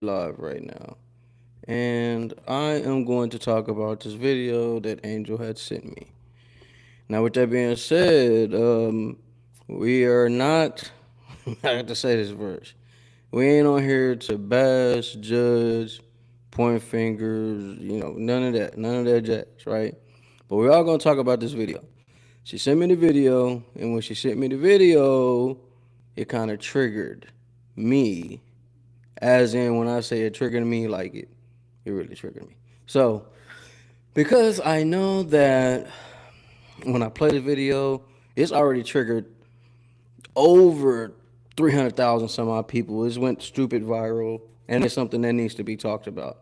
live right now. And I am going to talk about this video that Angel had sent me. Now, with that being said, we are not, I have to say this first. We ain't on here to bash, judge, point fingers, none of that. None of that jazz, right? But we're all going to talk about this video. She sent me the video, and when she sent me the video, it kind of triggered me. As in, when I say it triggered me, like it really triggered me. So, because I know that when I play the video, it's already triggered over 300,000 some odd people. It went stupid viral, and it's something that needs to be talked about.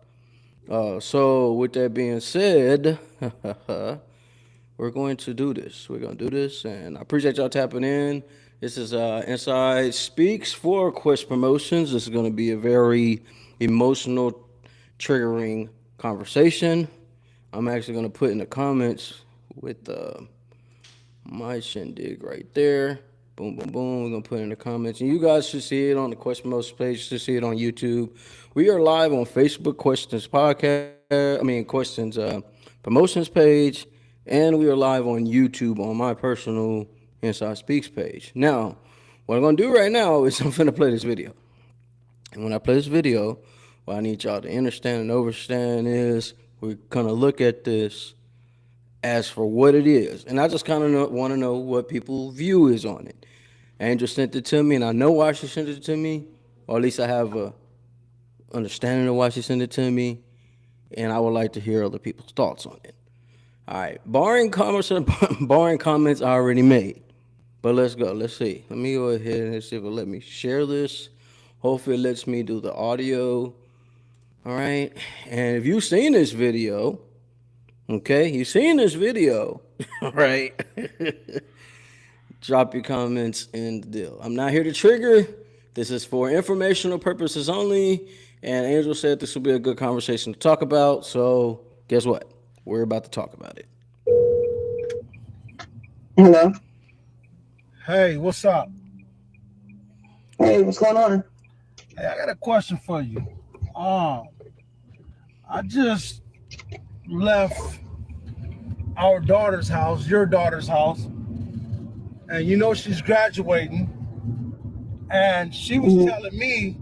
So, with that being said, we're going to do this. We're going to do this, and I appreciate y'all tapping in. This is Inside Speaks for Quest Promotions. This is going to be a very emotional, triggering conversation. I'm actually going to put in the comments with my shindig right there. Boom, boom, boom. We're going to put in the comments. And you guys should see it on the Quest Promotions page. You should see it on YouTube. We are live on Facebook, Questions Promotions page. And we are live on YouTube on my personal Inside Speaks page. Now, what I'm going to do right now is I'm going to play this video. And when I play this video, what I need y'all to understand and understand is we're going to look at this as for what it is. And I just kind of want to know what people's view is on it. Angel sent it to me, and I know why she sent it to me, or at least I have a understanding of why she sent it to me, and I would like to hear other people's thoughts on it. All right, barring comments I already made. But let's go. Let's see. Let me go ahead and see if it'll let me share this. Hopefully it lets me do the audio. All right. And if you've seen this video, okay, you've seen this video, right? Drop your comments in the deal. I'm not here to trigger. This is for informational purposes only. And Angel said this will be a good conversation to talk about. So guess what? We're about to talk about it. Hello. Hey, what's up? Hey, what's going on? Hey, I got a question for you. I just left our daughter's house, your daughter's house, and you know she's graduating, and she was telling me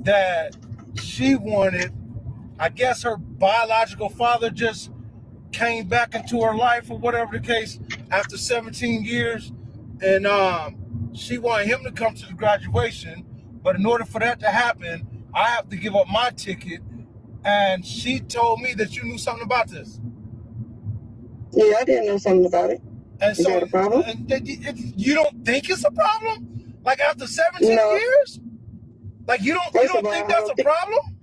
that she wanted, I guess her biological father just came back into her life or whatever the case after 17 years. And she wanted him to come to the graduation. But in order for that to happen, I have to give up my ticket. And she told me that you knew something about this. Yeah, I didn't know something about it. And Is that a problem? You don't think it's a problem? Like after 17 years? Like you don't think that's a problem?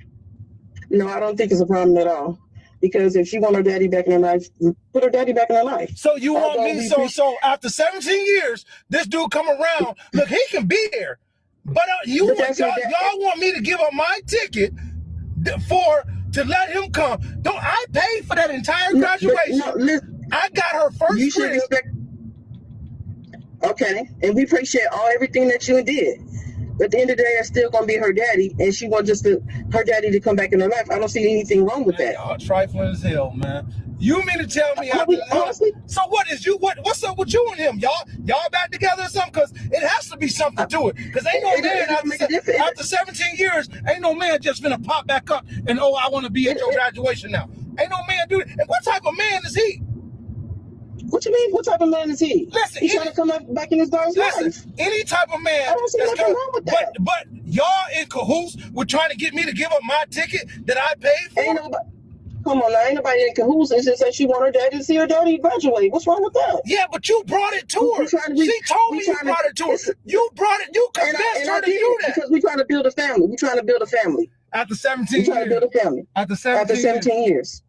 No, I don't think it's a problem at all. Because if she want her daddy back in her life, put her daddy back in her life. So you want me, so after 17 years, this dude come around, look, he can be there. But y'all want me to give up my ticket to let him come. Don't I pay for that entire graduation? No, listen, I got her first you should expect. Okay, and we appreciate everything that you did. But at the end of the day, that's still gonna be her daddy, and she wants her daddy to come back in her life. I don't see anything wrong with that. Y'all trifling as hell, man. You mean to tell me honestly? So what's up with you and him? Y'all back together or something? Because it has to be something to it. Because ain't no man after 17 years, ain't no man just gonna pop back up and I want to be at your graduation now. Ain't no man do it. And what type of man is he? What you mean? What type of man is he? Listen, he's trying to come back in his daughter's life. Any type of man. I don't see nothing wrong with that. But y'all in cahoots with trying to get me to give up my ticket that I paid for? Come on now, ain't nobody in cahoots. It's just that she want her daddy to see her daddy graduate. What's wrong with that? Yeah, but you brought it to her. She told me you brought it to her. You brought it. You convinced her to do that. Because we're trying to build a family. We're trying to build a family. After 17 years. We're trying to build a family. After 17 years.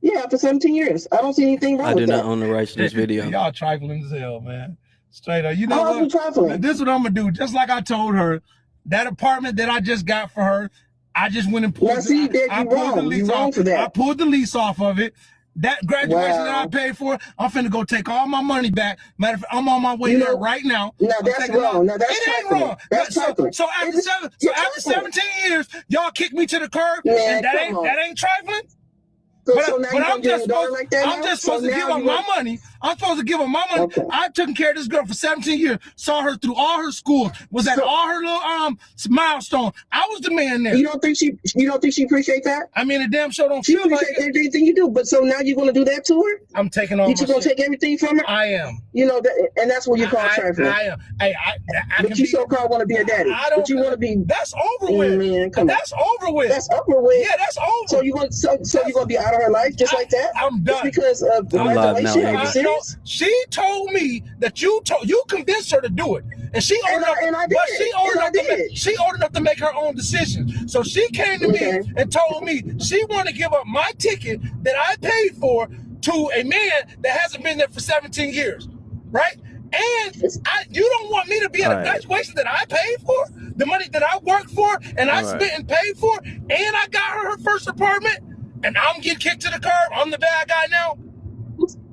Yeah, after 17 years. I don't see anything wrong with that. I do not own the rights to this video. Y'all trifling as hell, man. Straight up. You know what? Trifling? This is what I'm going to do. Just like I told her, that apartment that I just got for her, I just went and pulled the lease off. I pulled the lease off of it, That graduation that I Wow. paid for, I'm finna go take all my money back. Matter of fact, I'm on my way You there know, right now. now I'm that's taking all. wrong. Now that's It ain't trifling. wrong. That's So trifling. so after Is it? seven, so You're after trifling. 17 years, y'all kicked me to the curb, Man, and that come on. ain't trifling. So now But you're gonna do your daughter like that I'm now? just So supposed to give now her you my want money. I'm supposed to give her my money. okay. I took care of this girl for 17 years, saw her through all her schools, was at So all her little milestones. I was the man there. you don't think she appreciate that? I mean, the damn show don't She feel like appreciate it. everything you do, but so now you're gonna do that to her? I'm taking all You my just gonna shit. take everything from her? I am. You know that, and that's what you call trifling. I am. I But can you be. so called want to be a daddy. I But don't. you want to be. That's over with. Man, come on. That's over with. That's over with. Yeah, that's over. So you want so you're gonna be out of her life just like that? I'm Just done. because of the I'm live now, graduation? Are you Angel. No, serious? she told me that you convinced her to do it, and she old enough. And I did. But she old And I enough to did. she old enough to make her own decisions. So she came to Okay. me and told me she wanted to give up my ticket that I paid for to a man that hasn't been there for 17 years, right? And you don't want me to be at a All right. graduation that I paid for, the money that I worked for, and I All right. spent and paid for, and I got her first apartment, and I'm getting kicked to the curb. I'm the bad guy now.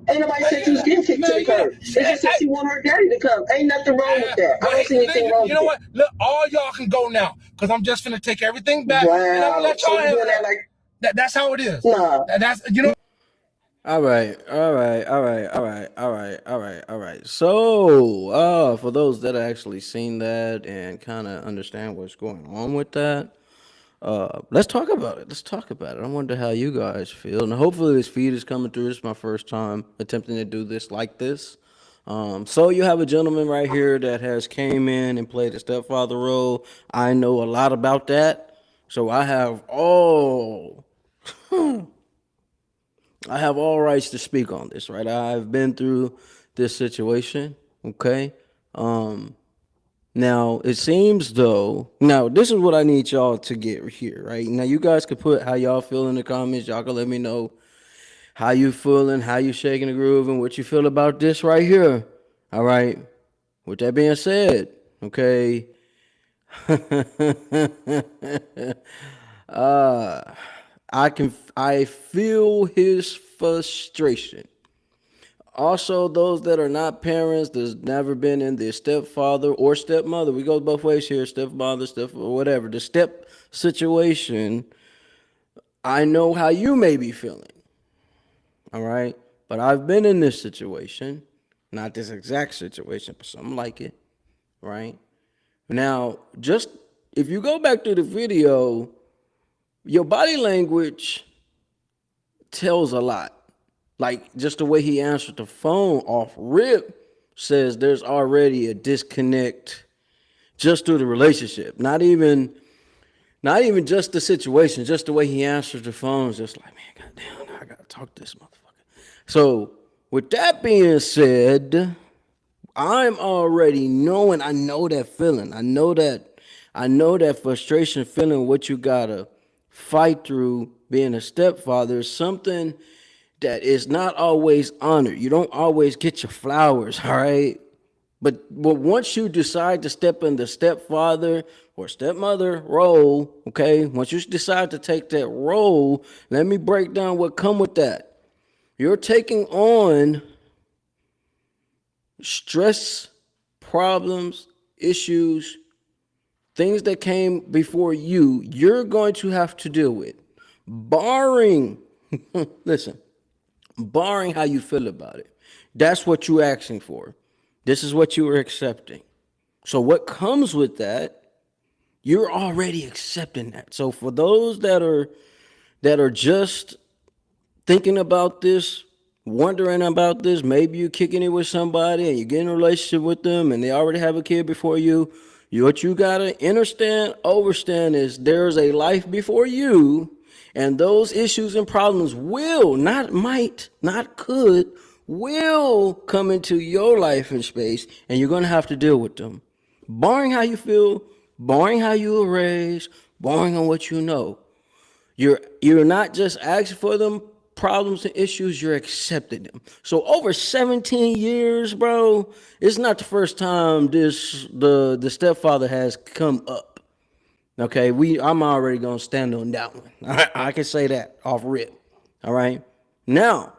Ain't nobody said you was getting kicked to the curb. It's just that she want her daddy to come. Ain't nothing wrong with that. I don't see anything wrong with You know it. what? Look, all y'all can go now, because I'm just finna take everything back, and I'm gonna Wow. let So y'all you handle doing that that. like That's how it is. nah. That's All right. So, for those that actually seen that and kind of understand what's going on with that, let's talk about it. I wonder how you guys feel, and hopefully this feed is coming through. This is my first time attempting to do this like this. So you have a gentleman right here that has came in and played the stepfather role. I know a lot about that, so I have all rights to speak on this, right? I've been through this situation, okay? Now, it seems though, now this is what I need y'all to get here, right? Now, you guys can put how y'all feel in the comments. Y'all can let me know how you feeling, how you shaking the groove, and what you feel about this right here, all right? With that being said, okay, I feel his frustration. Also, those that are not parents, that's never been in the stepfather or stepmother, we go both ways here, stepfather, whatever, the step situation, I know how you may be feeling, all right? But I've been in this situation, not this exact situation, but something like it, right? Now, just if you go back to the video, your body language tells a lot. Like, just the way he answered the phone off rip says there's already a disconnect just through the relationship. Not even just the situation, just the way he answered the phone is just like, man, goddamn, I gotta talk to this motherfucker. So, with that being said, I'm already knowing, I know that feeling. I know that frustration feeling, what you gotta fight through being a stepfather is something that is not always honored. You don't always get your flowers, all right? But once you decide to step in the stepfather or stepmother role, okay, once you decide to take that role, let me break down what come with that. You're taking on stress, problems, issues, things that came before you're going to have to deal with. Barring, listen, barring how you feel about it. That's what you're asking for. This is what you were accepting. So what comes with that, you're already accepting that. So for those that are just thinking about this, wondering about this, maybe you're kicking it with somebody and you get in a relationship with them and they already have a kid before you, what you gotta understand is there's a life before you, and those issues and problems will, not might, not could, will come into your life and space, and you're gonna have to deal with them. Barring how you feel, barring how you were raised, barring on what you know. You're not just asking for them problems and issues, you're accepting them. So over 17 years, bro, it's not the first time the stepfather has come up. Okay, I'm already gonna stand on that one. I can say that off rip. All right. Now,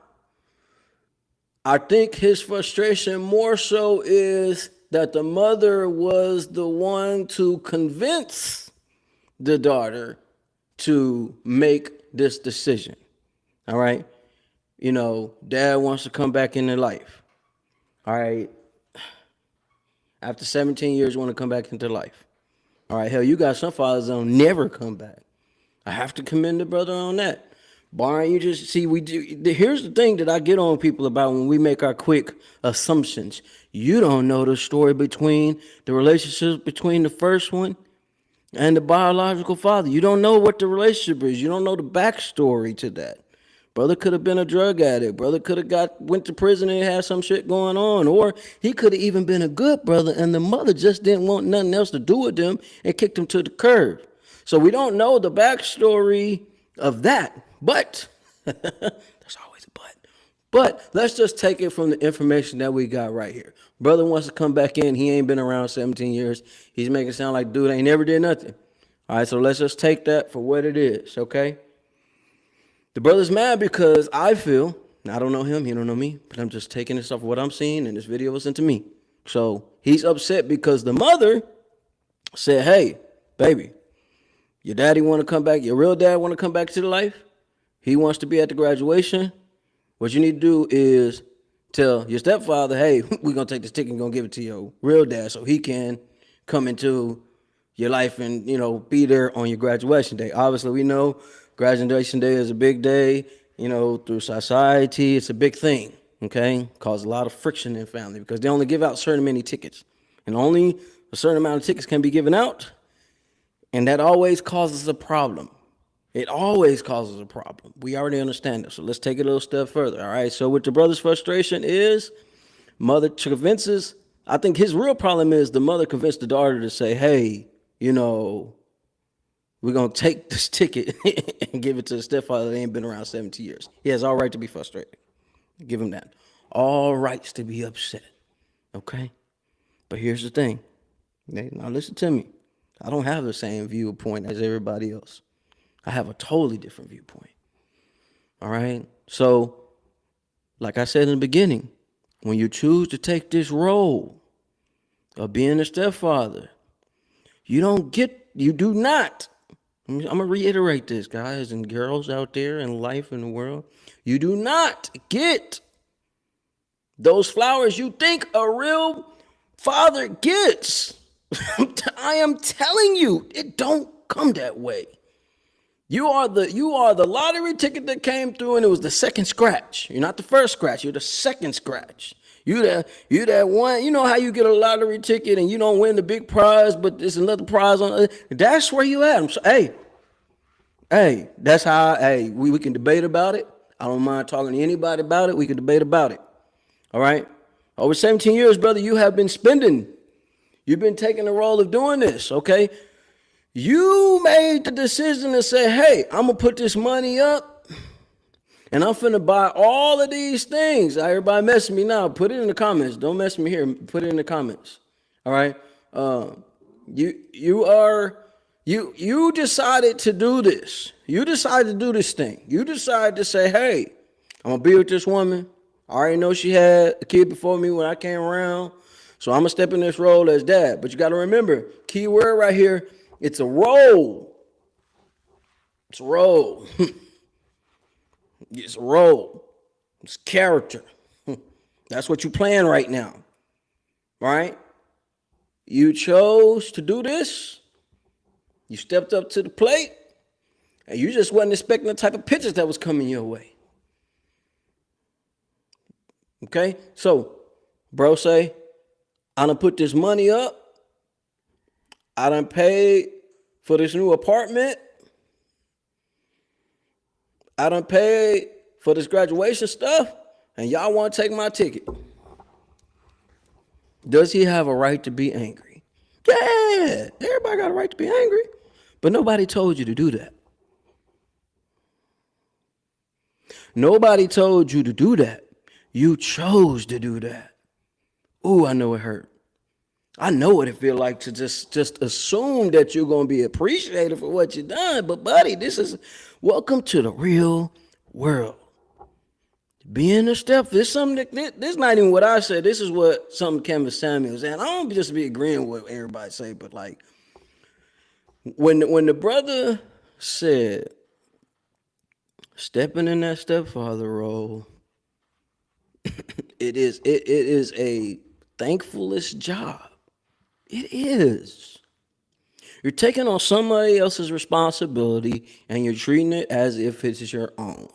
I think his frustration more so is that the mother was the one to convince the daughter to make this decision. All right. Dad wants to come back into life. All right. After 17 years, you want to come back into life. All right. Hell, you got some fathers that'll never come back. I have to commend the brother on that. Barring you just see, we do. Here's the thing that I get on people about when we make our quick assumptions. You don't know the story between the relationship between the first one and the biological father. You don't know what the relationship is. You don't know the backstory to that. Brother could have been a drug addict. Brother could have went to prison and had some shit going on. Or he could have even been a good brother and the mother just didn't want nothing else to do with him and kicked him to the curb. So we don't know the backstory of that. But, there's always a but. But let's just take it from the information that we got right here. Brother wants to come back in. He ain't been around 17 years. He's making it sound like dude ain't never did nothing. All right, so let's just take that for what it is, okay? The brother's mad because I feel, I don't know him, he don't know me, but I'm just taking this off of what I'm seeing, and this video was sent to me. So he's upset because the mother said, hey, baby, your daddy want to come back, your real dad want to come back to the life? He wants to be at the graduation. What you need to do is tell your stepfather, hey, we're going to take this ticket and going to give it to your real dad so he can come into your life and, be there on your graduation day. Obviously, we know graduation day is a big day, through society. It's a big thing, okay? Cause a lot of friction in family because they only give out certain many tickets. And only a certain amount of tickets can be given out. And that always causes a problem. It always causes a problem. We already understand this. So let's take it a little step further. All right. So what the brother's frustration is, mother convinces, I think his real problem is the mother convinced the daughter to say, hey, we're going to take this ticket and give it to the stepfather that ain't been around 70 years. He has all right to be frustrated. Give him that. All rights to be upset. Okay. But here's the thing. Now listen to me. I don't have the same viewpoint as everybody else. I have a totally different viewpoint. All right. So, like I said in the beginning, when you choose to take this role of being a stepfather, you do not, I'm going to reiterate this, guys and girls out there in life and the world. You do not get those flowers you think a real father gets. I am telling you, it don't come that way. You are the lottery ticket that came through, and it was the second scratch. You're not the first scratch. You're the second scratch. You that one. You know how you get a lottery ticket and you don't win the big prize, but there's another prize on. That's where you at. Hey, that's how. Hey, we can debate about it. I don't mind talking to anybody about it. We can debate about it. All right. Over 17 years, brother, you have been spending. You've been taking the role of doing this. Okay. You made the decision to say, hey, I'm going to put this money up and I'm finna buy all of these things. Everybody messing me now. Put it in the comments. Don't mess me here. Put it in the comments. All right. You decided to do this. You decided to do this thing. You decided to say, hey, I'm going to be with this woman. I already know she had a kid before me when I came around. So I'm going to step in this role as dad. But you got to remember, key word right here, it's a role. It's a role. It's a role. It's character. That's what you're playing right now. Right? You chose to do this. You stepped up to the plate. And you just wasn't expecting the type of pictures that was coming your way. Okay? So, bro say, I done put this money up. I done paid for this new apartment. I done paid for this graduation stuff, and y'all want to take my ticket. Does he have a right to be angry? Yeah, everybody got a right to be angry, but nobody told you to do that. Nobody told you to do that. You chose to do that. Ooh, I know it hurt. I know what it feels like to just assume that you're going to be appreciated for what you've done. But, buddy, this is welcome to the real world. Being a step, this something this is not even what I said. This is what something Kevin Samuels, and I don't just be agreeing with what everybody say, but like when the brother said stepping in that stepfather role, it is a thankfulest job. It is. You're taking on somebody else's responsibility and you're treating it as if it's your own.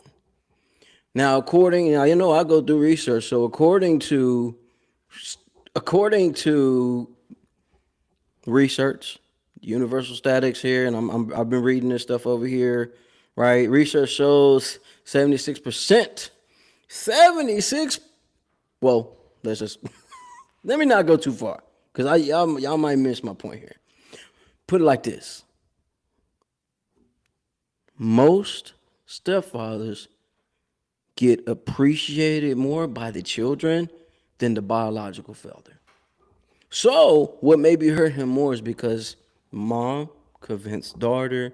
Now, I go through research. So according to research, universal statics here, and I've been reading this stuff over here, right? Research shows 76%. 76. Well, let's just let me not go too far because y'all might miss my point here. Put it like this: most stepfathers get appreciated more by the children than the biological father. So what maybe hurt him more is because mom convinced daughter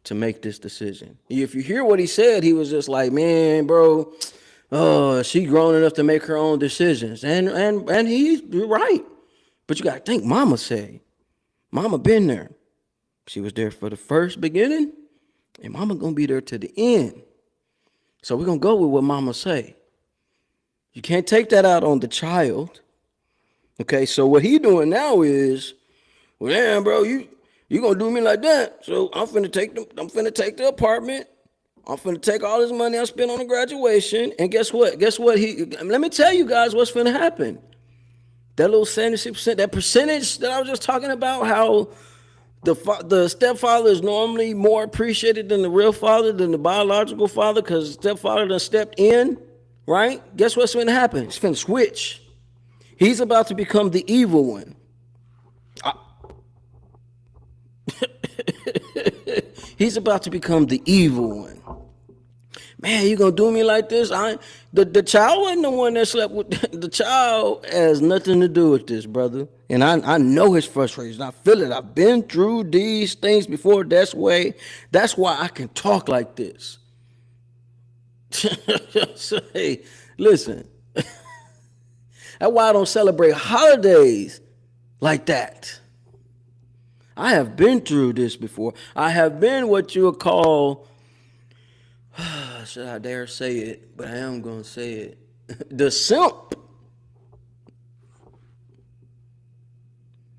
to make this decision. If you hear what he said, he was just like, man, bro, she grown enough to make her own decisions. And he's right. But you gotta think, mama been there. She was there for the first beginning, and mama gonna be there to the end. So we're going to go with what mama say. You can't take that out on the child. Okay, so what he doing now is, well, damn, bro, you going to do me like that. So I'm finna take the apartment. I'm finna take all this money I spent on the graduation. And guess what? Let me tell you guys what's finna happen. That little 76%, that percentage that I was just talking about, how the stepfather is normally more appreciated than the real father, than the biological father, because the stepfather done stepped in, right? Guess what's going to happen? It's going to switch. He's about to become the evil one. He's about to become the evil one. Man, you gonna do me like this? The child wasn't the one that slept with. The child has nothing to do with this, brother. And I know his frustration. I feel it. I've been through these things before. That's why I can talk like this. So, hey, listen. That's why I don't celebrate holidays like that. I have been through this before. I have been what you would call, should I dare say it, but I am going to say it, the simp.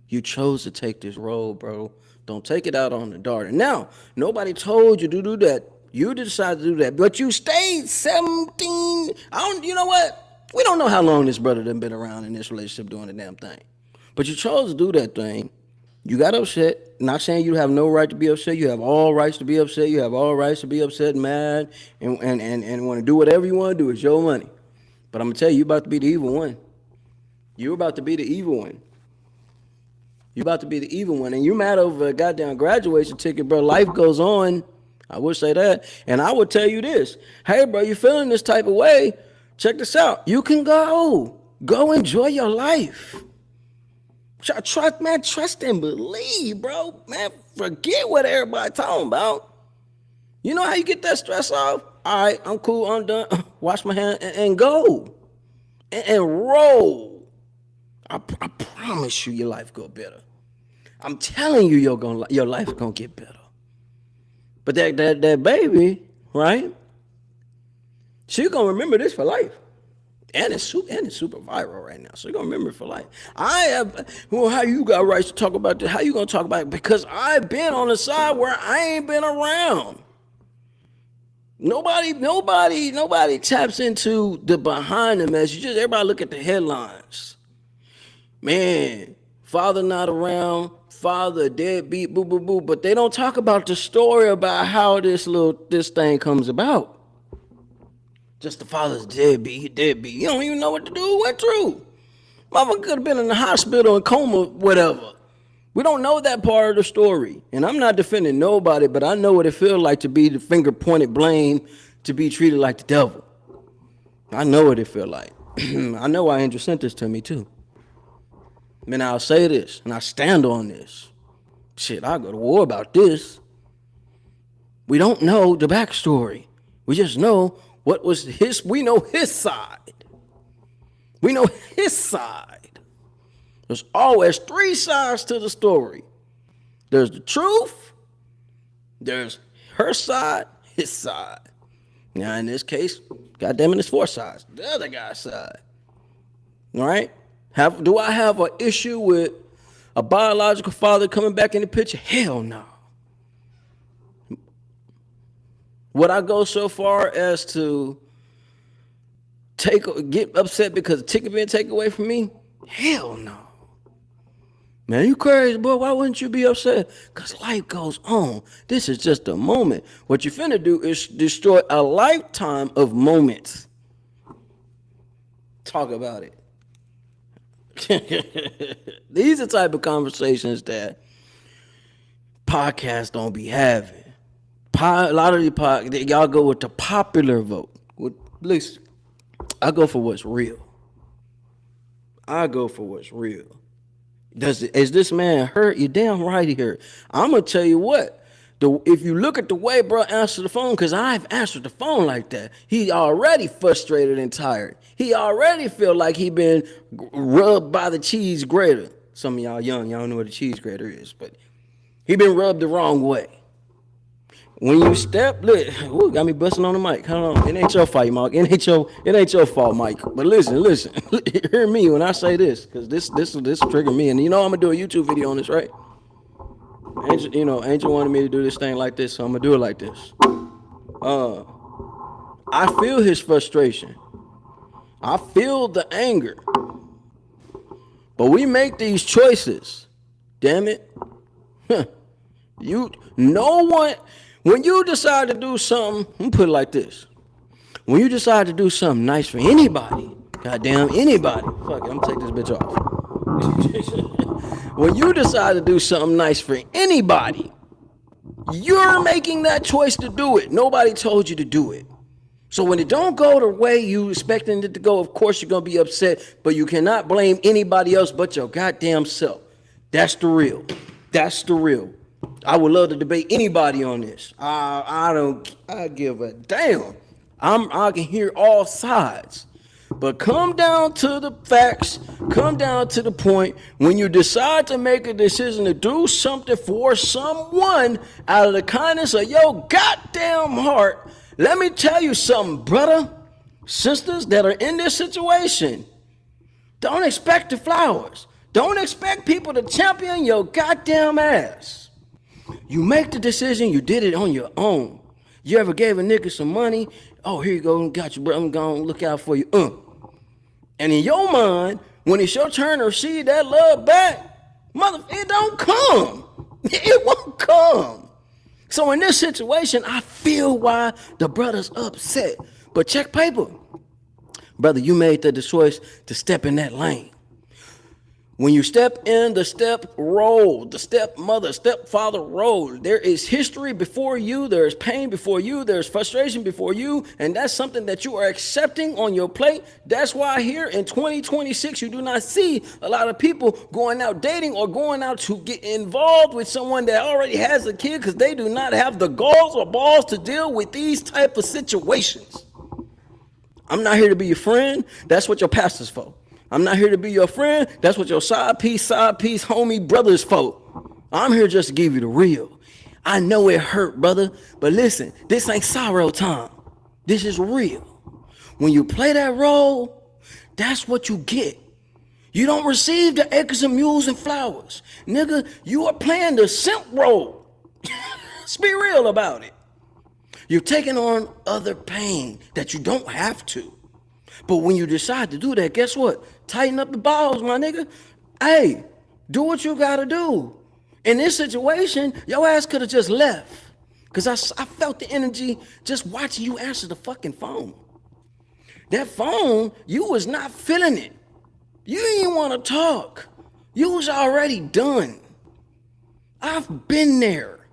You chose to take this role, bro. Don't take it out on the daughter. Now, nobody told you to do that. You decided to do that, but you stayed 17. You know what? We don't know how long this brother done been around in this relationship doing the damn thing. But you chose to do that thing. You got upset. Not saying you have no right to be upset. You have all rights to be upset. You have all rights to be upset and mad and want to do whatever you want to do. It's your money. But I'm going to tell you, you're about to be the evil one. You're about to be the evil one. You're about to be the evil one. And you're mad over a goddamn graduation ticket, bro. Life goes on. I would say that. And I would tell you this. Hey, bro, you feeling this type of way? Check this out. You can go. Go enjoy your life. Trust and believe, bro. Man, forget what everybody talking about. You know how you get that stress off? All right, I'm cool, I'm done. Wash my hand and go. And roll. I promise you your life go better. I'm telling you your life gonna get better. But that baby, right? She gonna remember this for life. And it's super viral right now. So you're going to remember it for life. How you got rights to talk about this? How you going to talk about it? Because I've been on the side where I ain't been around. Nobody taps into the behind the message. Everybody look at the headlines. Man, father not around, father deadbeat, boo, boo, boo. But they don't talk about the story about how this thing comes about. Just the father's deadbeat. You don't even know what to do. Went through. Motherfucker could have been in the hospital in coma, whatever. We don't know that part of the story. And I'm not defending nobody, but I know what it feels like to be the finger pointed blame, to be treated like the devil. I know what it feels like. I know why Andrew sent this to me too. Man, I'll say this, and I stand on this. Shit, I'll go to war about this. We don't know the backstory. We just know What was his? We know his side. We know his side. There's always three sides to the story. There's the truth. There's her side, his side. Now, in this case, goddamn it, it's four sides. The other guy's side. All right? Do I have an issue with a biological father coming back in the picture? Hell no. Would I go so far as to get upset because the ticket being taken away from me? Hell no. Man, you crazy, boy. Why wouldn't you be upset? Because life goes on. This is just a moment. What you finna do is destroy a lifetime of moments. Talk about it. These are the type of conversations that podcasts don't be having. A lot of y'all go with the popular vote. Listen, I go for what's real. Is this man hurt? You're damn right he hurt. I'm going to tell you what. If you look at the way bro answered the phone, because I've answered the phone like that, he already frustrated and tired. He already feel like he been rubbed by the cheese grater. Some of y'all young, y'all don't know what a cheese grater is, but he been rubbed the wrong way. When you step, look, ooh, got me busting on the mic. Hold on, it ain't your fight, Mark. It ain't your fault, Mike. But listen, hear me when I say this, because this trigger me, and you know I'm gonna do a YouTube video on this, right? Angel wanted me to do this thing like this, so I'm gonna do it like this. I feel his frustration. I feel the anger. But we make these choices. Damn it. When you decide to do something, let me put it like this. When you decide to do something nice for anybody, goddamn anybody, fuck it, I'm gonna take this bitch off. When you decide to do something nice for anybody, you're making that choice to do it. Nobody told you to do it. So when it don't go the way you expecting it to go, of course you're gonna be upset, but you cannot blame anybody else but your goddamn self. That's the real. I would love to debate anybody on this. I give a damn. I can hear all sides. But come down to the facts, come down to the point. When you decide to make a decision to do something for someone out of the kindness of your goddamn heart, let me tell you something, brother, sisters that are in this situation. Don't expect the flowers. Don't expect people to champion your goddamn ass. You make the decision, you did it on your own. You ever gave a nigga some money? Oh, here you go, got you, bro. I'm gonna look out for you. And in your mind, when it's your turn to receive that love back, it don't come. It won't come. So in this situation, I feel why the brother's upset. But check paper. Brother, you made the choice to step in that lane. When you step in the step role, the stepmother, stepfather role, there is history before you, there's pain before you, there's frustration before you, and that's something that you are accepting on your plate. That's why here in 2026, you do not see a lot of people going out dating or going out to get involved with someone that already has a kid because they do not have the galls or balls to deal with these type of situations. I'm not here to be your friend. That's what your pastor's for. I'm not here to be your friend. That's what your side piece, homie, brother's for. I'm here just to give you the real. I know it hurt, brother, but listen, this ain't sorrow time. This is real. When you play that role, that's what you get. You don't receive the acres and mules and flowers. Nigga, you are playing the simp role. Let's be real about it. You're taking on other pain that you don't have to. But when you decide to do that, guess what? Tighten up the balls, my nigga. Hey, do what you gotta do. In this situation, your ass could have just left. Because I felt the energy just watching you answer the fucking phone. That phone, you was not feeling it. You didn't want to talk. You was already done. I've been there.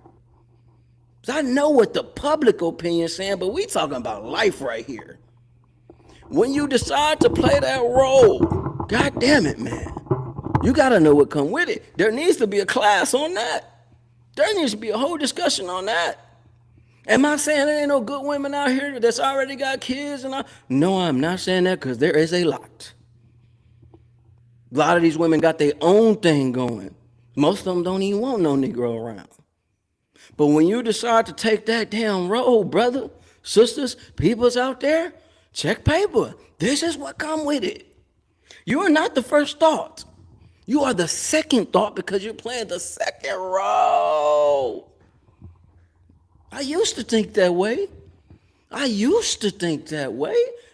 I know what the public opinion is saying, but we talking about life right here. When you decide to play that role, God damn it, man. You got to know what come with it. There needs to be a class on that. There needs to be a whole discussion on that. Am I saying there ain't no good women out here that's already got kids? No, I'm not saying that, because there is a lot. A lot of these women got their own thing going. Most of them don't even want no Negro around. But when you decide to take that damn road, brother, sisters, peoples out there, check paper. This is what come with it. You are not the first thought. You are the second thought, because you're playing the second role. I used to think that way.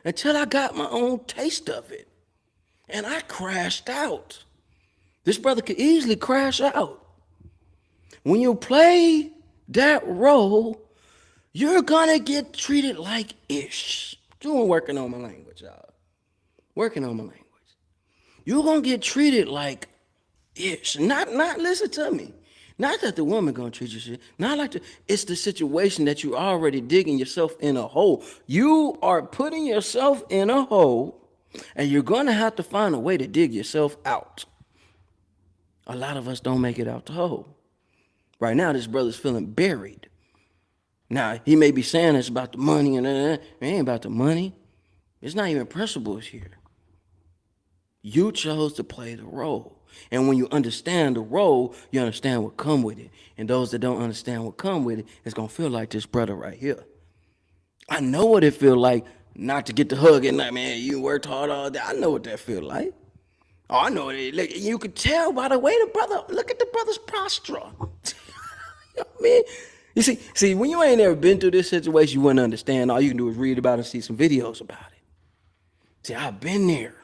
Until I got my own taste of it. And I crashed out. This brother could easily crash out. When you play that role, you're gonna get treated like ish. Working on my language, y'all. Working on my language. You're gonna get treated like ish. Not listen to me. Not that the woman gonna treat you shit. Not like it's the situation that you already digging yourself in a hole. You are putting yourself in a hole, and you're gonna have to find a way to dig yourself out. A lot of us don't make it out the hole. Right now, this brother's feeling buried. Now, he may be saying it's about the money, and it ain't about the money. It's not even principles here. You chose to play the role. And when you understand the role, you understand what come with it. And those that don't understand what come with it, it's going to feel like this brother right here. I know what it feel like not to get the hug at night, man. You worked hard all day. I know what that feel like. Oh, I know it. You could tell by the way the brother, look at the brother's posture. You know what I mean? You see, when you ain't ever been through this situation, you wouldn't understand. All you can do is read about it and see some videos about it. See, I've been there.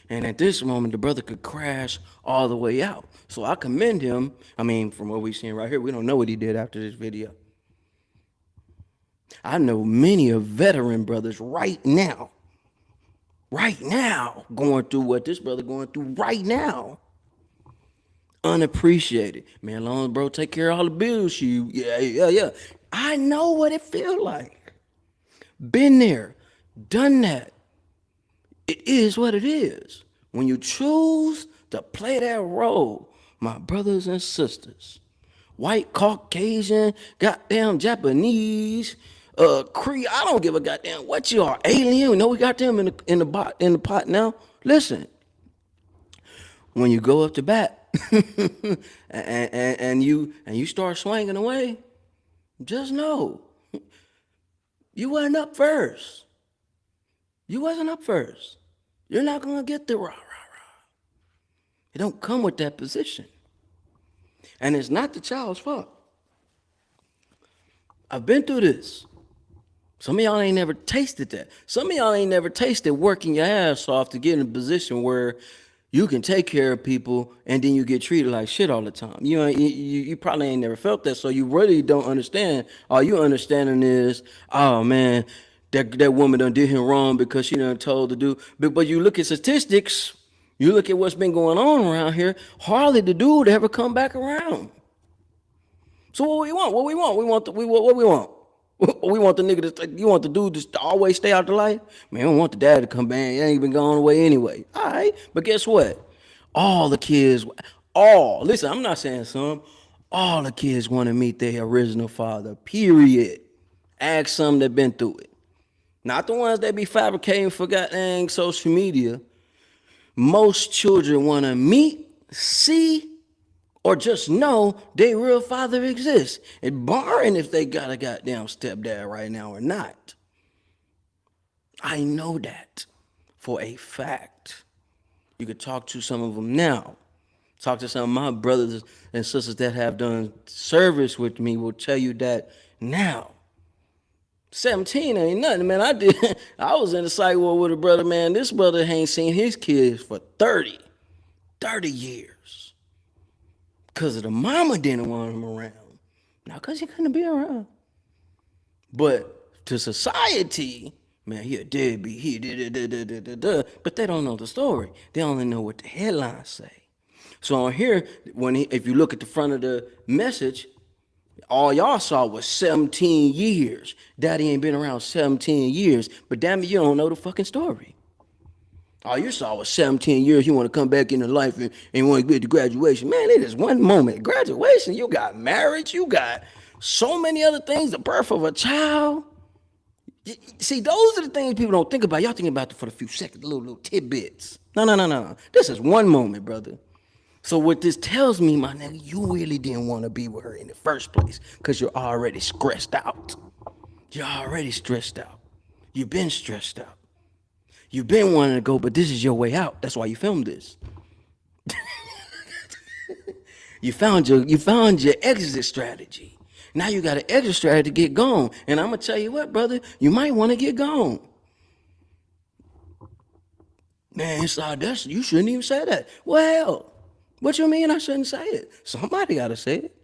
And at this moment, the brother could crash all the way out. So I commend him. I mean, from what we've seen right here, we don't know what he did after this video. I know many of veteran brothers right now, going through what this brother going through right now. Unappreciated. Man, long as bro take care of all the bills, yeah. I know what it feel like. Been there, done that. It is what it is. When you choose to play that role, my brothers and sisters, white, Caucasian, goddamn Japanese, Cree, I don't give a goddamn what you are, alien. No, we got them in the pot now. Listen, when you go up to bat and you start swinging away, just know you wasn't up first. You're not gonna get the rah. It don't come with that position, and it's not the child's fault. I've been through this. Some of y'all ain't never tasted that. Some of y'all ain't never tasted working your ass off to get in a position where you can take care of people and then you get treated like shit all the time. You probably ain't never felt that, so you really don't understand. All you understanding is, oh man, that woman done did him wrong because she done told to do. But you look at statistics, you look at what's been going on around here, hardly the dude ever come back around. So what we want? We want the nigga to, you want the dude to always stay out the life? Man, we don't want the dad to come back. He ain't been gone away anyway. All right, but guess what? All the kids, listen, I'm not saying some, all the kids want to meet their original father, period. Ask some that been through it. Not the ones that be fabricating for goddamn social media. Most children want to meet, see, or just know their real father exists. And barring if they got a goddamn stepdad right now or not. I know that for a fact. You could talk to some of them now. Talk to some of my brothers and sisters that have done service with me will tell you that now. 17 ain't nothing, man. I was in the psych ward with a brother, man. This brother ain't seen his kids for 30 years. Because the mama didn't want him around. Not because he couldn't be around. But to society, man, he a deadbeat. He did. But they don't know the story. They only know what the headlines say. So on here, if you look at the front of the message, all y'all saw was 17 years. Daddy ain't been around 17 years. But damn it, you don't know the fucking story. All you saw was 17 years. You want to come back into life and you want to get to graduation. Man, it is one moment. Graduation, you got marriage, you got so many other things, the birth of a child. See, those are the things people don't think about. Y'all think about it for a few seconds, little tidbits. No. This is one moment, brother. So what this tells me, my nigga, you really didn't want to be with her in the first place because you're already stressed out. You're already stressed out. You've been stressed out. You've been wanting to go, but this is your way out. That's why you filmed this. You found your exit strategy. Now you got an exit strategy to get gone. And I'm gonna tell you what, brother, you might want to get gone. Man, you shouldn't even say that. Well, what you mean I shouldn't say it? Somebody gotta say it.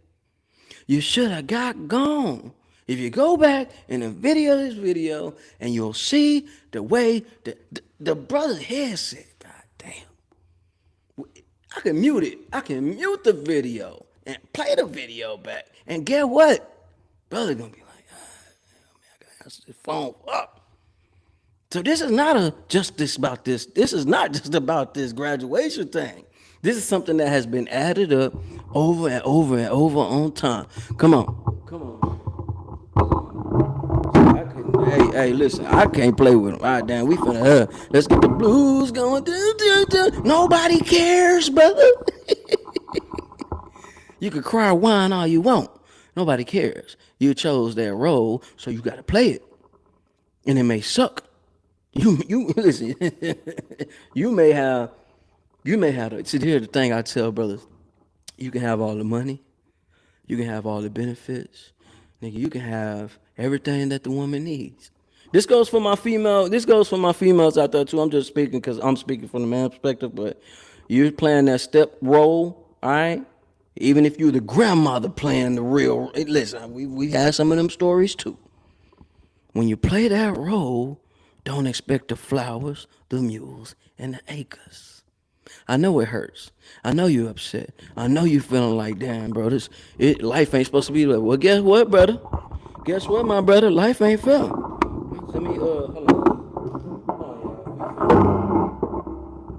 You should have got gone. If you go back in the this video, and you'll see the way the brother's head said, God damn. I can mute it. I can mute the video and play the video back. And get what? Brother gonna be like, man, I gotta answer this phone up. So this is not just about this. This is not just about this graduation thing. This is something that has been added up over and over and over on time. Come on. Hey, listen, I can't play with them. All right, damn, we finna, let's get the blues going. Nobody cares, brother. You can cry whine all you want. Nobody cares. You chose that role, so you gotta play it. And it may suck. You listen, you may have to, see, here's the thing I tell brothers. You can have all the money. You can have all the benefits. Nigga, you can have everything that the woman needs. This goes for my females out there too. I'm just speaking because I'm speaking from the man's perspective, but you're playing that step role, all right? Even if you're the grandmother playing the real, listen, we had some of them stories too. When you play that role, don't expect the flowers, the mules, and the acres. I know it hurts. I know you're upset. I know you feeling like, damn, bro, life ain't supposed to be like. Well, guess what, brother? Guess what, my brother? Life ain't fair. Let me, hold on.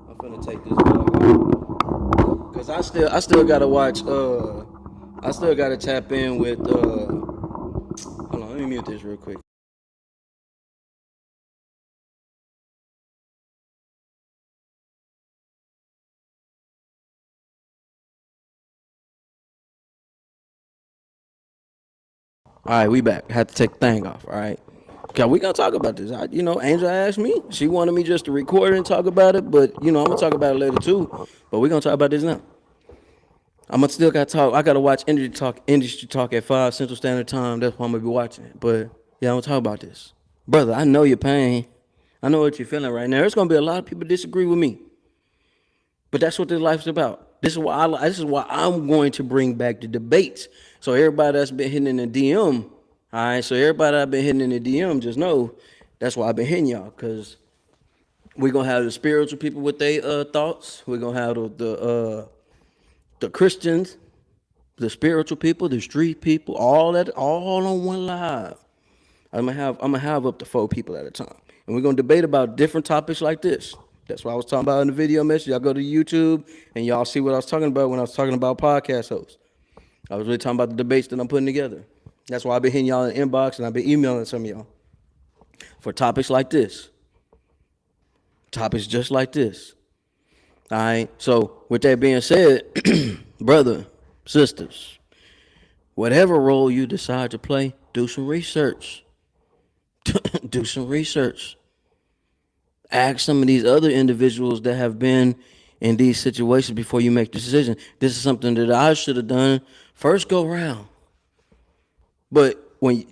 I'm finna take this back. Cause I still gotta watch, I still gotta tap in with, hold on, let me mute this real quick. All right, we back. Had to take the thing off. All right. Okay, we gonna talk about this. Angel asked me. She wanted me just to record it and talk about it, but I'm gonna talk about it later too. But we're gonna talk about this now. I'm gonna still gotta talk. I gotta watch industry talk at 5 Central Standard Time. That's why I'm gonna be watching it. But yeah, I'm gonna talk about this, brother. I know your pain. I know what you're feeling right now. There's gonna be a lot of people disagree with me, but that's what this life's about. This is why I'm going to bring back the debates. So everybody that's been hitting in the DM, all right. So everybody that's been hitting in the DM, just know that's why I've been hitting y'all, because we're gonna have the spiritual people with their thoughts. We're gonna have the Christians, the spiritual people, the street people, all on one live. I'm gonna have up to 4 people at a time, and we're gonna debate about different topics like this. That's what I was talking about in the video message. Y'all go to YouTube and y'all see what I was talking about when I was talking about podcast hosts. I was really talking about the debates that I'm putting together. That's why I've been hitting y'all in the inbox and I've been emailing some of y'all for topics like this. Topics just like this. All right. So with that being said, brother, sisters, whatever role you decide to play, do some research. Do some research. Ask some of these other individuals that have been in these situations before you make the decision. This is something that I should have done first go round. But when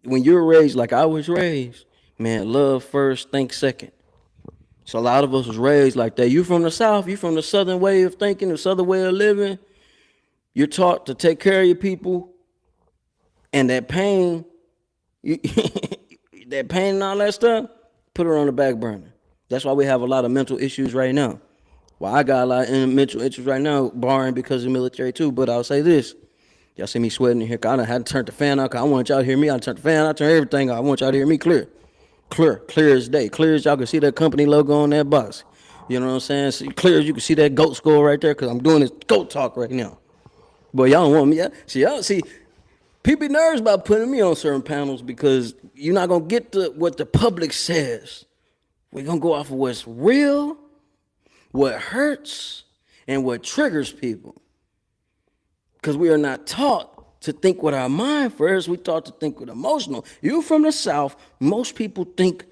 you're raised like I was raised, man, love first, think second. So a lot of us was raised like that. You from the South, you from the Southern way of thinking, the Southern way of living. You're taught to take care of your people, and that pain, that pain and all that stuff, put her on the back burner. That's why we have a lot of mental issues right now. Well, I got a lot of mental issues right now, barring because of the military too. But I'll say this. Y'all see me sweating in here. I done had to turn the fan on. I want y'all to hear me. I turned the fan on. I turned everything on. I want y'all to hear me clear. Clear as day. Clear as y'all can see that company logo on that box. You know what I'm saying? So clear as you can see that GOAT score right there, because I'm doing this GOAT talk right now. But y'all don't want me. Y'all see, people be nervous about putting me on certain panels because you're not gonna get what the public says. We're gonna go off of what's real, what hurts, and what triggers people. Because we are not taught to think with our mind first. We taught to think with emotional. You from the South, most people think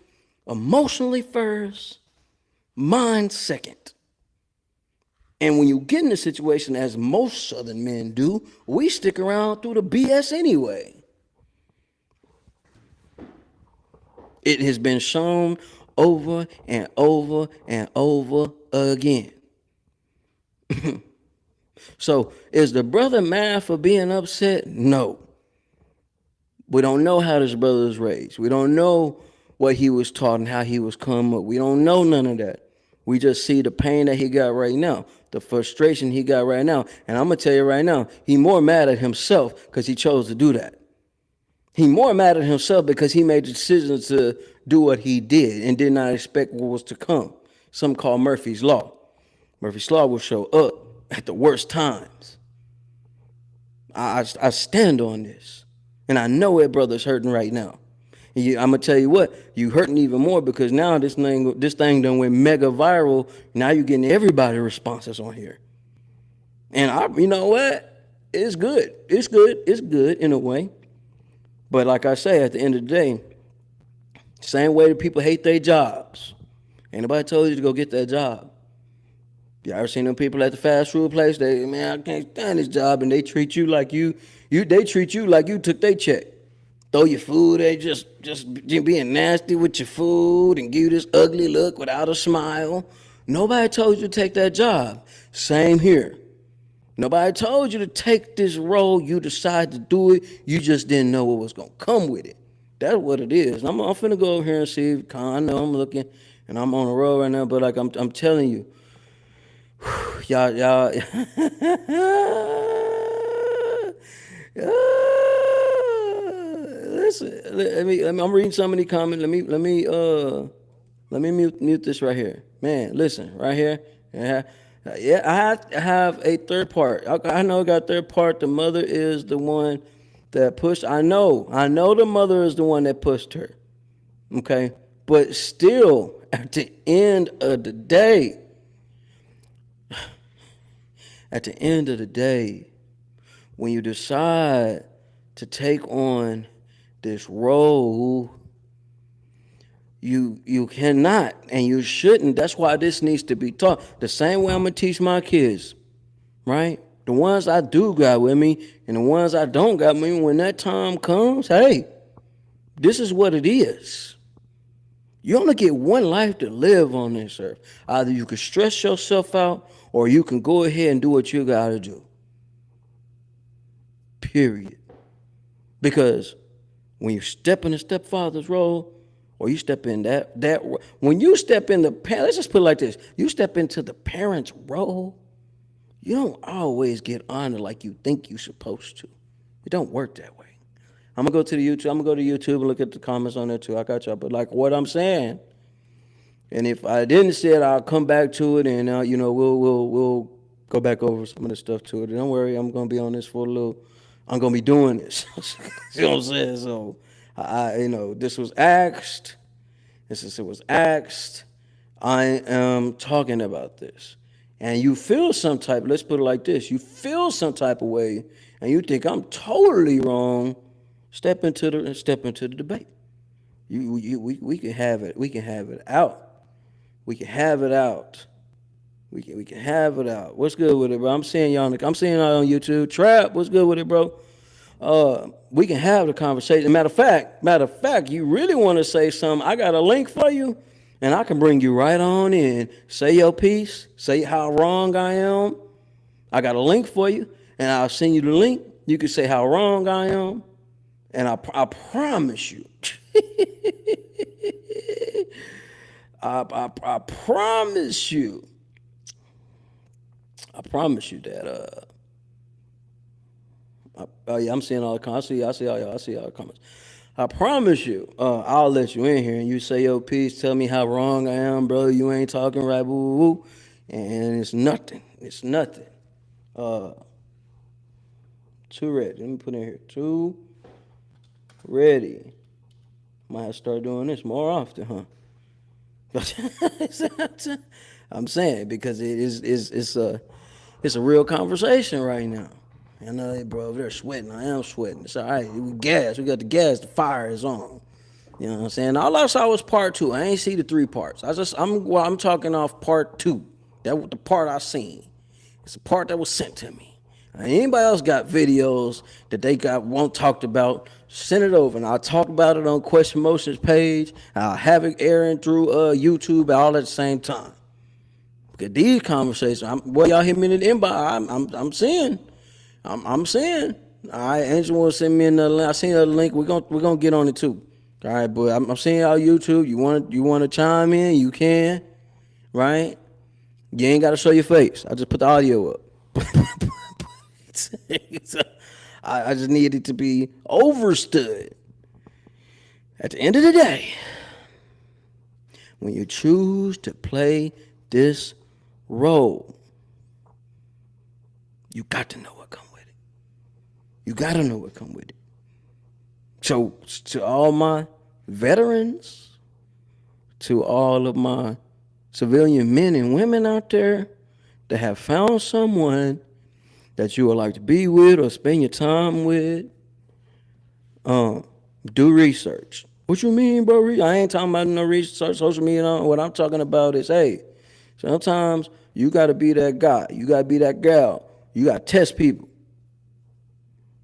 emotionally first, mind second. And when you get in a situation, as most Southern men do, we stick around through the BS anyway. It has been shown over and over and over again. So is the brother mad for being upset? No. We don't know how this brother was raised. We don't know what he was taught and how he was come up. We don't know none of that. We just see the pain that he got right now, the frustration he got right now. And I'm going to tell you right now, he more mad at himself because he chose to do that. He more mad at himself because he made the decision to do what he did and did not expect what was to come. Some call Murphy's Law. Murphy's Law will show up at the worst times. I stand on this. And I know that brother's hurting right now. And I'm going to tell you what, you hurting even more because now this thing done went mega viral. Now you're getting everybody responses on here. And you know what? It's good. It's good. It's good in a way. But like I say, at the end of the day, same way that people hate their jobs. Ain't nobody told you to go get that job. You ever seen them people at the fast food place? Man, I can't stand this job, and they treat you like they treat you like you took their check. Throw your food, they just being nasty with your food and give you this ugly look without a smile. Nobody told you to take that job. Same here. Nobody told you to take this role. You decided to do it. You just didn't know what was going to come with it. That's what it is. I'm finna go over here and see if I know I'm looking, and I'm on the road right now, but like I'm telling you, y'all, listen. I'm reading some of the comments. Let me mute this right here, man. Listen, right here. Yeah, I have a third part. I know I got third part. The mother is the one that pushed. I know the mother is the one that pushed her. Okay, but still, at the end of the day. At the end of the day, when you decide to take on this role, you cannot and you shouldn't. That's why this needs to be taught. The same way I'm going to teach my kids, right? The ones I do got with me and the ones I don't got with me, when that time comes, hey, this is what it is. You only get one life to live on this earth. Either you can stress yourself out or you can go ahead and do what you got to do. Period. Because when you step in the stepfather's role, or you step in that when you step in let's just put it like this. You step into the parent's role, you don't always get honored like you think you're supposed to. It don't work that way. I'm going to go to YouTube and look at the comments on there too. I got y'all. But like what I'm saying, and if I didn't say it, I'll come back to it, and we'll go back over some of the stuff to it. And don't worry, I'm gonna be on this for a little. I'm gonna be doing this. You know what I'm saying? So, this was asked. It was asked. I am talking about this, and you feel some type. Let's put it like this: you feel some type of way, and you think I'm totally wrong. Step into the debate. We can have it. We can have it out. We can have it out. We can have it out. What's good with it, bro? I'm seeing y'all on YouTube. Trap, what's good with it, bro? We can have the conversation. Matter of fact, you really want to say something, I got a link for you, and I can bring you right on in. Say your piece. Say how wrong I am. I got a link for you, and I'll send you the link. You can say how wrong I am, and I promise you. I promise you. I promise you that. Oh yeah, I'm seeing all the comments. I see all the comments. I promise you, I'll let you in here and you say your piece, tell me how wrong I am, bro. You ain't talking right, woo, woo, woo. And it's nothing. It's nothing. Uh, Too ready. Let me put in here. Too ready. Might have to start doing this more often, huh? I'm saying because it's a real conversation right now. I know they bro over there sweating. I am sweating. It's all right. We gas. We got the gas. The fire is on. You know what I'm saying? All I saw was part 2. I ain't see the 3 parts. I'm talking off part 2. That was the part I seen. It's the part that was sent to me. Anybody else got videos that they got won't talked about? Send it over, and I'll talk about it on Question Motion's page. I'll have it airing through YouTube all at the same time. Because these conversations, y'all hit me in the inbox. I'm seeing. I'm saying. All right, Angel want to send me another link. I seen another link. We're gonna get on it too. All right, but I'm seeing y'all YouTube. You want to chime in? You can. Right? You ain't got to show your face. I just put the audio up. I just need it to be overstood. At the end of the day, when you choose to play this role, you got to know what come with it. You got to know what come with it. So to all my veterans, to all of my civilian men and women out there that have found someone that you would like to be with or spend your time with, do research. What you mean, bro? I ain't talking about no research, social media. What I'm talking about is, hey, sometimes you got to be that guy. You got to be that gal. You got to test people.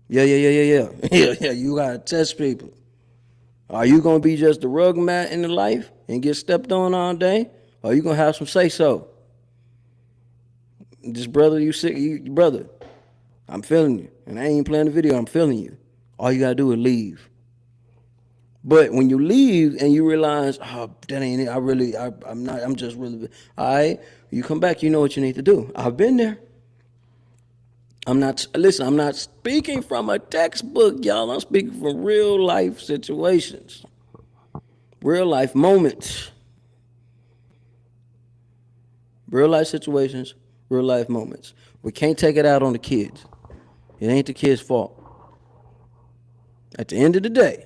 Yeah. Yeah, you got to test people. Are you going to be just a rug mat in the life and get stepped on all day? Or are you going to have some say-so? This brother, brother, I'm feeling you. And I ain't playing the video, I'm feeling you. All you got to do is leave. But when you leave and you realize, oh, that ain't it. I'm just really, all right, you come back, you know what you need to do. I've been there. I'm not speaking from a textbook, y'all. I'm speaking from real life situations, real life moments, real life situations, real life moments. We can't take it out on the kids. It ain't the kids' fault. At the end of the day,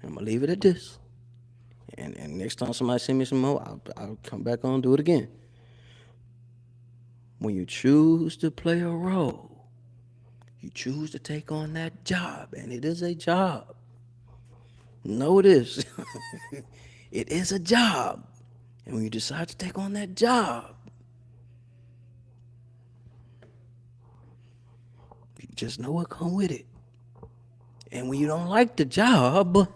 I'm going to leave it at this. And next time somebody send me some more, I'll come back on and do it again. When you choose to play a role, you choose to take on that job, and it is a job. No, it is. It is a job. And when you decide to take on that job, you just know what comes with it. And when you don't like the job,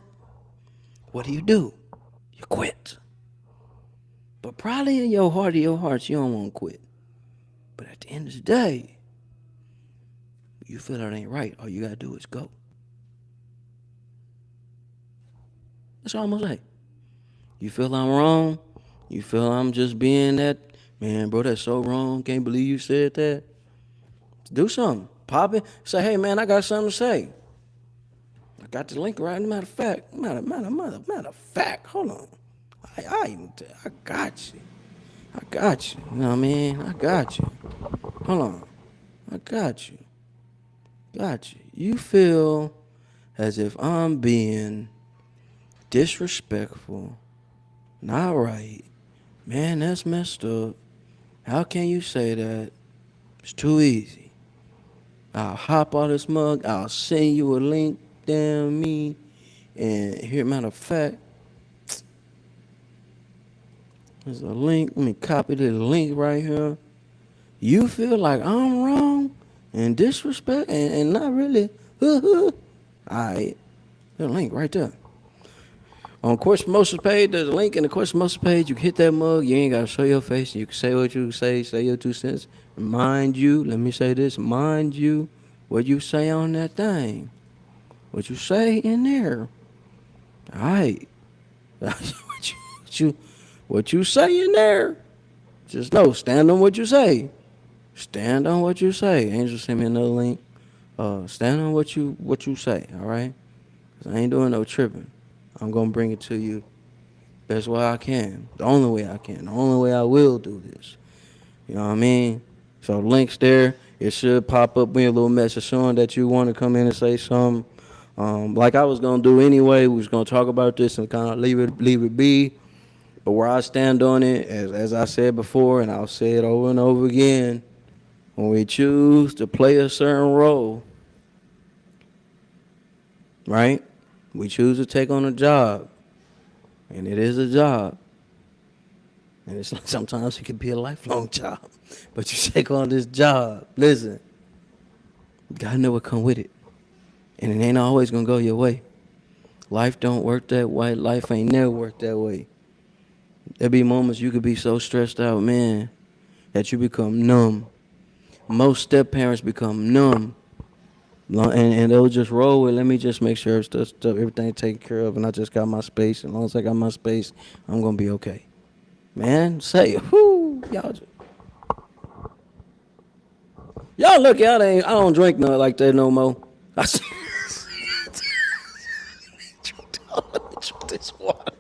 what do? You quit. But probably in your heart of your hearts, you don't want to quit. But at the end of the day, you feel it ain't right. All you got to do is go. That's all I'm going to say. You feel I'm wrong? You feel I'm just being that, man, bro, that's so wrong. Can't believe you said that. Do something. Pop it. Say, hey, man, I got something to say. I got the link right. Matter of fact, hold on. I got you. I got you. You know what I mean? I got you. Hold on. I got you. Got you. You feel as if I'm being disrespectful, not right. Man, that's messed up. How can you say that? It's too easy. I'll hop on this mug. I'll send you a link. Damn me. And here, matter of fact, there's a link. Let me copy this link right here. You feel like I'm wrong and disrespect and not really. All right. There's a link right there. On Question Motion's page, there's a link in the Question Motion's page. You can hit that mug. You ain't got to show your face. You can say what you say your 2 cents. Mind you, let me say this. Mind you, what you say on that thing. What you say in there. All right. What you say in there. Just know, stand on what you say. Stand on what you say. Angel sent me another link. Stand on what you say, all right? I ain't doing no tripping. I'm going to bring it to you best way I can. The only way I can. The only way I will do this. You know what I mean? So links there. It should pop up with a little message showing that you want to come in and say something. Like I was going to do anyway. We was going to talk about this and kind of leave it be. But where I stand on it, as I said before, and I'll say it over and over again, when we choose to play a certain role, right? We choose to take on a job, and it is a job. And it's like sometimes it can be a lifelong job. But you take on this job, listen, you gotta know what come with it. And it ain't always gonna go your way. Life don't work that way. Life ain't never worked that way. There be moments you could be so stressed out, man, that you become numb. Most step parents become numb. And they'll just roll with, let me just make sure everything's taken care of and I just got my space. As long as I got my space, I'm going to be okay. Man, say it. Whoo, y'all look, I don't drink nothing like that no more. I drink this water.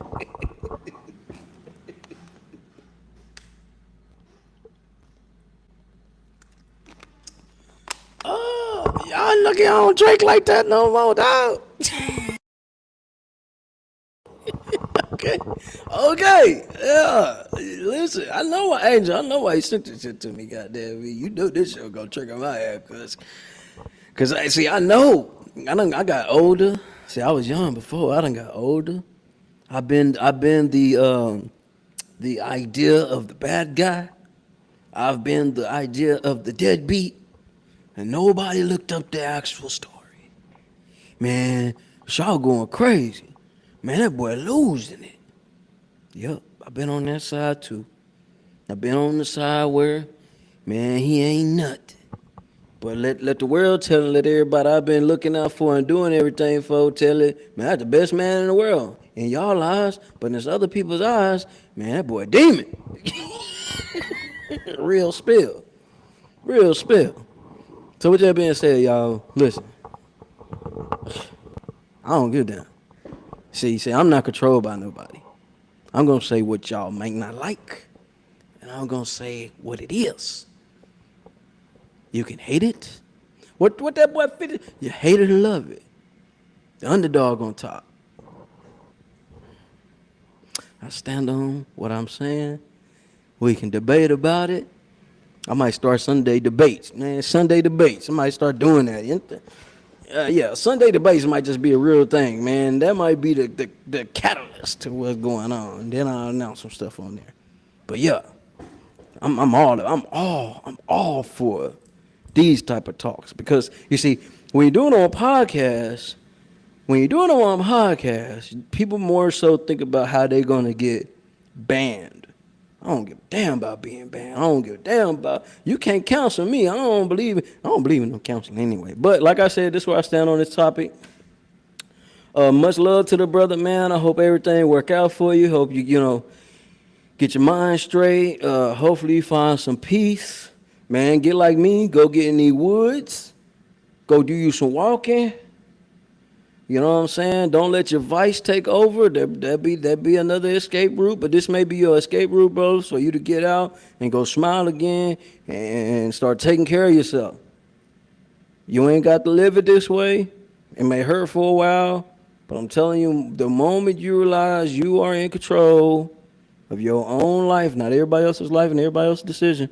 Oh, y'all look, I don't drink like that no more, dog. Okay, yeah. Listen, I know why, Angel. I know why you sent this shit to me. Goddamn me, you know this shit gonna trigger my ass, cause I see. I know. I got older. See, I was young before. I done got older. I've been the idea of the bad guy. I've been the idea of the deadbeat, and nobody looked up the actual story. Man, y'all going crazy. Man, that boy losing it. Yep, I've been on that side too. I've been on the side where, man, he ain't nothing. But let the world tell it, let everybody I've been looking out for and doing everything for tell it, man, that's the best man in the world. In y'all eyes, but in this other people's eyes, man, that boy a demon. Real spill. Real spill. So with that being said, y'all, listen. I don't give a damn. See, I'm not controlled by nobody. I'm going to say what y'all might not like, and I'm going to say what it is. You can hate it. What that boy fitted? You hate it or love it. The underdog on top. I stand on what I'm saying. We can debate about it. I might start Sunday debates. Man, Sunday debates. I might start doing that. Yeah, Sunday debates might just be a real thing, man. That might be the catalyst to what's going on. Then I'll announce some stuff on there. But yeah, I'm all for these type of talks because you see, when you're doing it on podcasts, people more so think about how they're gonna get banned. I don't give a damn about being banned. I don't give a damn about you can't counsel me. I don't believe in no counseling anyway. But like I said, this is where I stand on this topic. Much love to the brother, man. I hope everything work out for you. Hope you get your mind straight. Hopefully you find some peace. Man, get like me. Go get in the woods. Go do you some walking. You know what I'm saying? Don't let your vice take over. That'd be another escape route, but this may be your escape route, bro, for you to get out and go smile again and start taking care of yourself. You ain't got to live it this way. It may hurt for a while, but I'm telling you, the moment you realize you are in control of your own life, not everybody else's life and everybody else's decision,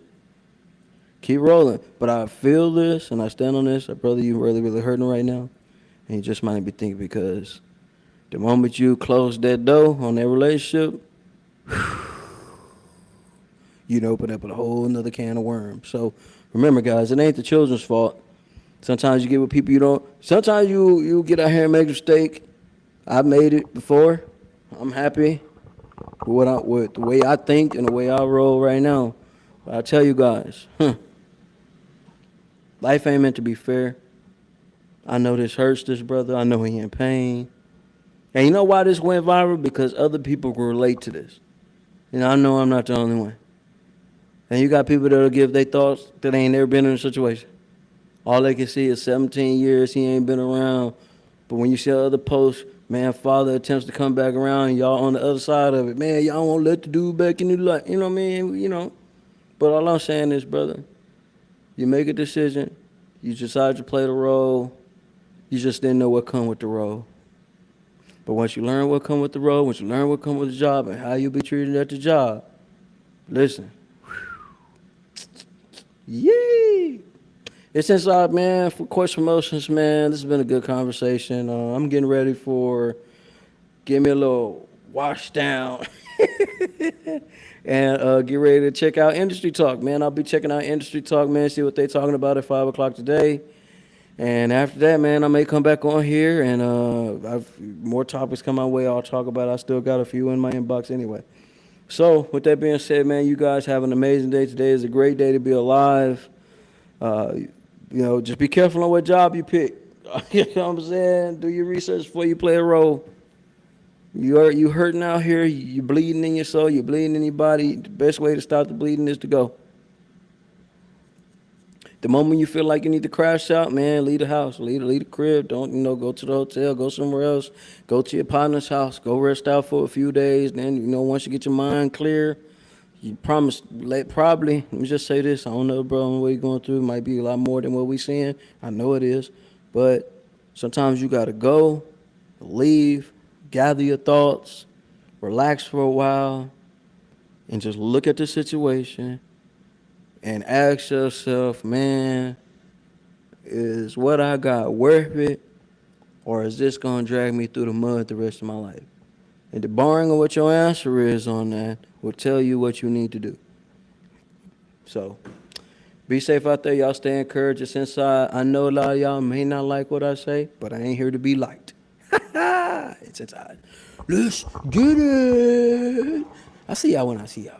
keep rolling. But I feel this and I stand on this. Brother, you really, really hurting right now. And you just might be thinking because the moment you close that door on that relationship, you'd open up a whole nother can of worms. So remember, guys, it ain't the children's fault. Sometimes you get with people you don't. Sometimes you get out here and make a mistake. I've made it before. I'm happy with the way I think and the way I roll right now. But I tell you guys, life ain't meant to be fair. I know this hurts this brother. I know he in pain. And you know why this went viral? Because other people can relate to this. I know I'm not the only one. And you got people that'll give their thoughts that ain't never been in a situation. All they can see is 17 years he ain't been around, But when you see other posts, man, father attempts to come back around, y'all on the other side of it. Man, y'all won't let the dude back in the light. You know what I mean? You know. But all I'm saying is, brother, you make a decision. You decide to play the role. You just didn't know what come with the role. But once you learn what come with the role, once you learn what come with the job and how you'll be treated at the job, listen. Yee! It's inside, man, for Course Promotions, man. This has been a good conversation. I'm getting ready for, give me a little wash down and get ready to check out Industry Talk, man. I'll be checking out Industry Talk, man, see what they're talking about at 5 o'clock today. And after that, man, I may come back on here and I've more topics come my way I'll talk about. I still got a few in my inbox anyway. So with that being said, man, you guys have an amazing day. Today is a great day to be alive. You know, just be careful on what job you pick. You know what I'm saying? Do your research before you play a role. You hurting out here. You bleeding in your soul. You're bleeding in your body. The best way to stop the bleeding is to go. The moment you feel like you need to crash out, man, leave the house, leave the crib. Don't, go to the hotel, go somewhere else, go to your partner's house, go rest out for a few days. Then, once you get your mind clear, you promise, probably, let me just say this, I don't know, bro, what you're going through. It might be a lot more than what we're seeing. I know it is. But sometimes you got to go, leave, gather your thoughts, relax for a while, and just look at the situation and ask yourself, man, is what I got worth it, or is this going to drag me through the mud the rest of my life? And the barring of what your answer is on that will tell you what you need to do. So be safe out there. Y'all stay encouraged. It's inside. I know a lot of y'all may not like what I say, but I ain't here to be liked. It's inside. Let's get it. I see y'all when I see y'all.